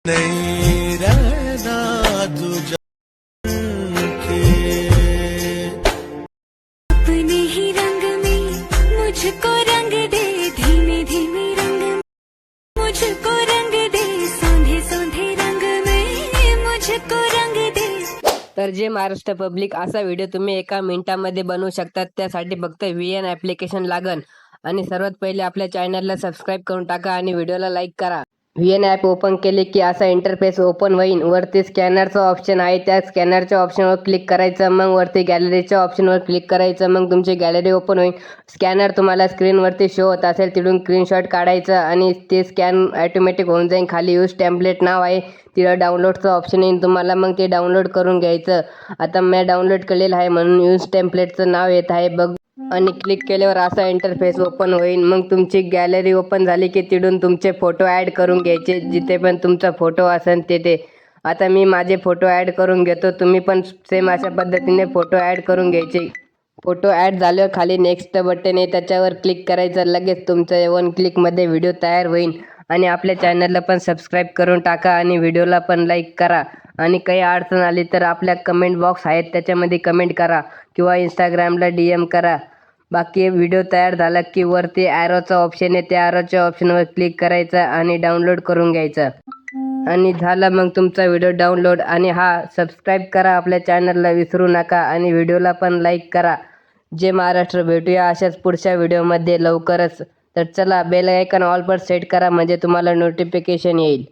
नहीं रहना तुझे अपने ही रंग में मुझको रंग दे, धीमे धीमे रंग में मुझको रंग दे, सोंधे सोंधे रंग में मुझको रंग दे। तर जे महाराष्ट्र पब्लिक असा व्हिडिओ तुम्ही एका मिनिटामध्ये बनवू शकतात. त्यासाठी फक्त VN ॲप्लिकेशन लागन आणि सर्वात पहिले आपल्या चॅनलला सबस्क्राईब करून टाका आणि व्हिडिओला लाईक करा. VN ॲप ओपन केले की असा इंटरफेस ओपन होईल. वरती स्कॅनरचं ऑप्शन आहे, त्या स्कॅनरच्या ऑप्शनवर क्लिक करायचं. मग वरती गॅलरीच्या ऑप्शनवर क्लिक करायचं. मग तुमची गॅलरी ओपन होईल. स्कॅनर तुम्हाला स्क्रीनवरती शो होत असेल तिथून स्क्रीनशॉट काढायचं आणि ते स्कॅन ॲटोमॅटिक होऊन जाईल. खाली यूज टेम्पलेट नाव आहे, तिथं डाउनलोडचं ऑप्शन येईल तुम्हाला, मग ते डाउनलोड करून घ्यायचं. आता मी डाउनलोड केलेलं आहे म्हणून यूज टेम्पलेटचं नाव येत आहे बघ आणि क्लिक केल्यावर असा इंटरफेस ओपन होईल. मग तुमची गॅलरी ओपन झाली की तिथून तुमचे फोटो ॲड करून घ्यायचे, जिथे पण तुमचा फोटो असेल तिथे. आता मी माझे फोटो ॲड करून घेतो, तुम्ही पण सेम अशा पद्धतीने फोटो ॲड करून घ्यायचे. फोटो ॲड झाल्यावर खाली नेक्स्ट बटन आहे, त्याच्यावर क्लिक करायचं. लगेच तुमच्या 1 क्लिकमध्ये व्हिडिओ तयार होईल. आणि आपल्या चॅनलला पण सबस्क्राईब करून टाका आणि व्हिडिओला पण लाईक करा. आणि काही अडचण आली तर आपल्या कमेंट बॉक्स आहेत त्याच्यामध्ये कमेंट करा किंवा इंस्टाग्रामला DM करा. बाकी व्हिडिओ तयार झाला की वरती ॲरोचा ऑप्शन आहे, त्या ॲरोच्या ऑप्शनवर क्लिक करायचा आणि डाउनलोड करून घ्यायचा. आणि झाला मग तुमचा व्हिडिओ डाउनलोड. आणि सबस्क्राईब करा आपल्या चॅनलला विसरू नका आणि व्हिडिओला पण लाईक करा. जय महाराष्ट्र. भेटूया अशाच पुढच्या व्हिडिओमध्ये लवकरच. तर चला बेल आयकॉन ऑल पर सेट करा म्हणजे तुम्हाला नोटिफिकेशन येईल.